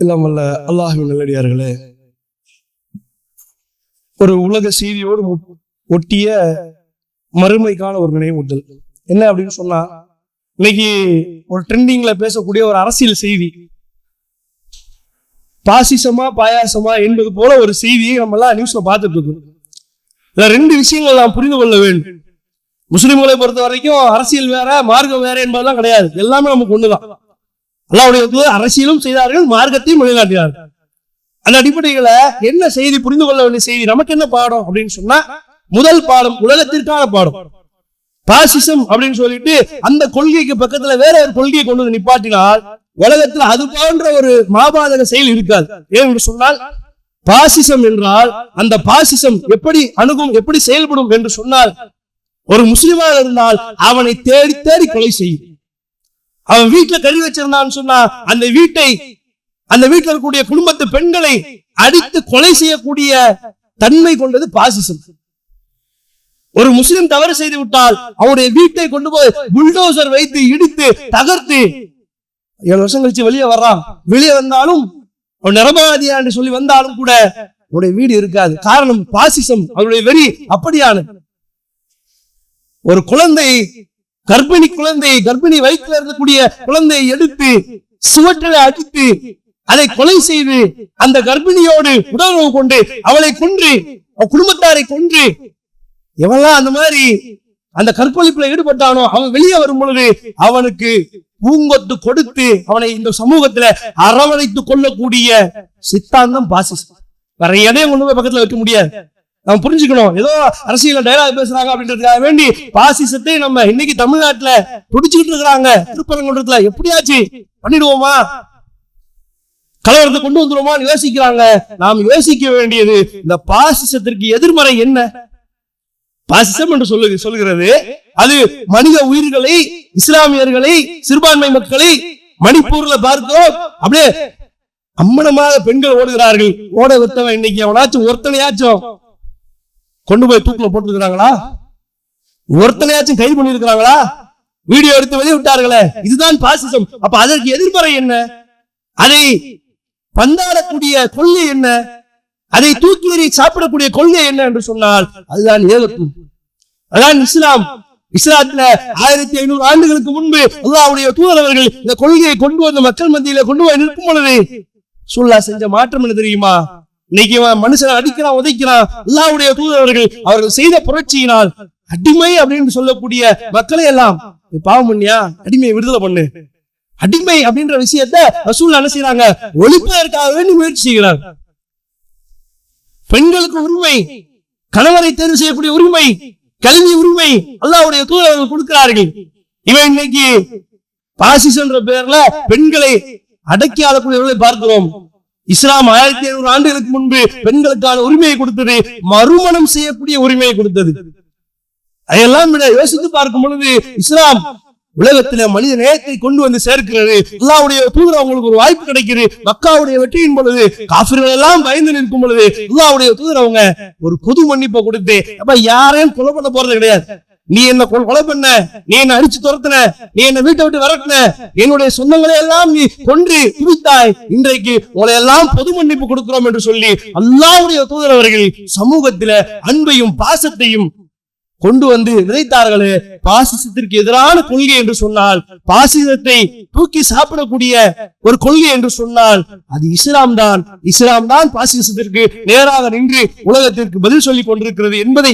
எல்லாம் வல்ல அல்லாஹ்வின் நல்லடியார்களே, ஒரு உலக செய்தியோடு ஒட்டிய மறுமைக்கான ஒரு நினைவூட்டல் என்ன அப்படின்னு சொன்னா, இன்னைக்கு ஒரு ட்ரெண்டிங்ல பேசக்கூடிய ஒரு அரசியல் செய்தி, பாசிசமா பாயாசமா என்பது போல ஒரு செய்தியை நம்ம எல்லாம் நியூஸ்ல பார்த்துட்டு இருக்கோம். இதுல ரெண்டு விஷயங்கள் நாம் புரிந்து கொள்ள வேண்டும். முஸ்லிம்களை பொறுத்த வரைக்கும் அரசியல் வேற மார்க்கம் வேற என்பதெல்லாம் கிடையாது, எல்லாமே நமக்கு ஒண்ணுதான். அல்லாஹ்வுடைய அரசியலும் செய்தார்கள், மார்க்கத்தையும் நிலைநாட்டினார்கள். அந்த அடிப்படையில என்ன செய்தி புரிந்து கொள்ள வேண்டிய செய்தி, நமக்கு என்ன பாடம் அப்படின்னு சொன்னா, முதல் பாடம் உலகத்திற்கான பாடம். பாசிசம் அப்படின்னு சொல்லிட்டு அந்த கொள்கைக்கு பக்கத்துல வேற ஒரு கொள்கையை கொண்டு வந்து நிப்பாட்டினால் உலகத்துல அது போன்ற ஒரு மாபாதக செயல் இருக்காது. ஏன்னு சொன்னால், பாசிசம் என்றால் அந்த பாசிசம் எப்படி அணுகும், எப்படி செயல்படும் என்று சொன்னால், ஒரு முஸ்லிமாக இருந்தால் அவனை தேடி தேடி கொலை செய்யும். அவன் வீட்டுல கறி வச்சிருந்தான்னு சொன்னா அந்த வீட்டில் இருக்கக்கூடிய குடும்பத்து பெண்களை அடித்து கொலை செய்யக்கூடிய தன்மை கொண்டது பாசிசம். ஒரு முஸ்லிம் தவறு செய்து விட்டால் அவனுடைய வீட்டை கொண்டு போய் புல்டோசர் வைத்து இடித்து தகர்த்து 7 வருஷம் கழிச்சு வெளியே வர்றான். வெளியே வந்தாலும் அவன் நிரபராதியா என்று சொல்லி வந்தாலும் கூட அவனுடைய வீடு இருக்காது. காரணம் பாசிசம், அவனுடைய வெறி அப்படியான. ஒரு குழந்தை, கர்ப்பிணி வயிற்றில் இருக்கக்கூடிய குழந்தையை எடுத்து சுவற்றில் அடித்து அதை கொலை செய்து அந்த கர்ப்பிணியோடு உடலுறவு கொண்டு அவளை கொன்று குடும்பத்தாரை கொன்று எவெல்லாம் அந்த மாதிரி அந்த கற்பழிப்புல ஈடுபட்டானோ அவன் வெளியே வரும் பொழுது அவனுக்கு பூங்கொத்து கொடுத்து அவனை இந்த சமூகத்துல அரவணைத்துக் கொள்ளக்கூடிய சித்தாந்தம் பாசிசம். வேற எதையும் கொண்டு போய் பக்கத்துல வைக்க முடியாது. நம்ம புரிஞ்சுக்கணும். ஏதோ அரசியல் டயலாக் பேசுறாங்க அப்படின்றதுக்காக வேண்டி பாசிசத்தை நம்ம இன்னைக்கு தமிழ்நாட்டுல துடிச்சுக்கிட்டு இருக்கிறாங்க. திருப்பரங்குன்றத்துல எப்படியாச்சு பண்ணிடுவோமா, கலவரத்தை கொண்டு வந்துருவோமான்னு யோசிக்கிறாங்க. நாம் யோசிக்க வேண்டியது, இந்த பாசிசத்திற்கு எதிர்மறை என்ன? பாசிசம் என்று சொல்லுகிறது அது மனித உயிர்களை, இஸ்லாமியர்களை, சிறுபான்மை மக்களை மணிப்பூர்ல பார்க்கிறோம். அப்படியே அம்மனமாக பெண்கள் ஓடுகிறார்கள். ஓட விட்டவன் இன்னைக்கு அவனாச்சும் ஒருத்தனையாச்சும் கொண்டு போய் தூக்குல போட்டுருக்கிறாங்களா? ஒருத்தனையாச்சும் கைது பண்ணி இருக்கிறாங்களா? வீடியோ எடுத்து வெளியே விட்டார்களே. இதுதான் பாசிசம். அப்ப அதற்கு எதிர்மறை என்ன? அதை பந்தாடக்கூடிய கொள்கை என்ன? அதை தூக்கி எறி சாப்பிடக்கூடிய கொள்கை என்ன என்று சொன்னால் அதுதான் ஏகத்துவம். அதான் இஸ்லாம். இஸ்லாத்துல 1500 ஆண்டுகளுக்கு முன்பு அல்லாஹ்வுடைய தூதர் அவர்கள் இந்த கொள்கையை கொண்டு வந்த மக்கள் மத்தியில கொண்டு போய் நிற்கும் பொழுது ரசூலுல்லாஹ் செஞ்ச மாற்றம் என்ன தெரியுமா? இன்னைக்கு மனுஷனை அடிக்கிறான், உதைக்கிறான். அல்லாஹ்வுடைய தூதர் அவர்கள் செய்த புரட்சியினால் அடிமை அப்படின்னு சொல்லக்கூடிய மக்களை எல்லாம் பாவம் பண்ணியா, அடிமையை விடுதலை பண்ணு, அடிமை அப்படின்ற விஷயத்த ரசூலுல்லாஹ் என்ன செய்யறாங்க, ஒழிப்பதற்காக வேண்டி முயற்சி செய்கிறார். பெண்களுக்கு உரிமை, கணவரை தேர்வு செய்யக்கூடிய உரிமை, கல்வி உரிமை அல்லாஹ்வுடைய தூதர் கொடுக்கிறார்கள். இவன் இன்னைக்கு பாசிசன்ற பேர்ல பெண்களை அடக்கி ஆளக்கூடியவர்களை பார்க்கிறோம். இஸ்லாம் 1500 ஆண்டுகளுக்கு முன்பு பெண்களுக்கான உரிமையை கொடுத்தது, மறுமணம் செய்யக்கூடிய உரிமையை கொடுத்தது. அதையெல்லாம் யோசித்து பார்க்கும் பொழுது இஸ்லாம் உலகத்துல மனித நேயத்தை கொண்டு வந்து சேர்க்கிறது. அல்லாஹ்வுடைய தூதர் அவங்களுக்கு ஒரு வாய்ப்பு கிடைக்கிறது. மக்காவுடைய வெற்றியின் பொழுது காஃபிர்கள் எல்லாம் பயந்து நிற்கும் பொழுது அல்லாஹ்வுடைய தூதர் அவங்க ஒரு பொது மன்னிப்பை கொடுத்து, அப்ப யாரையும் கொலை பண்ண போறது கிடையாது. நீ என்ன கொலை பண்ண, நீ என்ன அடிச்சு துரத்தின, நீ என்ன வீட்டை விட்டு விரட்டின, என்னுடைய சொந்தங்களை எல்லாம் நீ கொன்று குவித்தாய், இன்றைக்கு உங்களை எல்லாம் பொது மன்னிப்பு கொடுக்கிறோம் என்று சொல்லி அல்லாஹ்வுடைய தூதர் அவர்கள் சமூகத்தில அன்பையும் பாசத்தையும் கொண்டு வந்து விதைத்தார்களே. பாசிசத்திற்கு எதிரான கொள்கை என்று சொன்னால், பாசிசத்தை தூக்கி சாப்பிடக்கூடிய ஒரு கொள்கை என்று சொன்னால் அது இஸ்லாம் தான். இஸ்லாம் தான் பாசிசத்திற்கு நேராக நின்று உலகத்திற்கு பதில் சொல்லிக் கொண்டிருக்கிறது என்பதை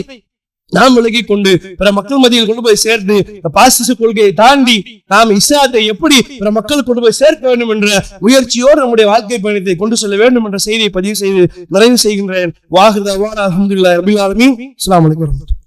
நாம் விலகி கொண்டு பிற மக்கள் மத்தியில் கொண்டு போய் சேர்ந்து பாசிச கொள்கையை தாண்டி நாம் இஸ்லாத்தை எப்படி பிற மக்கள் கொண்டு போய் சேர்க்க வேண்டும் என்ற முயற்சியோடு நம்முடைய வாழ்க்கை பயணத்தை கொண்டு செல்ல வேண்டும் என்ற செய்தியை பதிவு செய்து நிறைவு செய்கின்றேன். வாஹிர் தஅவானா அல்ஹம்துலில்லாஹி ரப்பில் ஆலமீன். அஸ்ஸலாமு அலைக்கும்.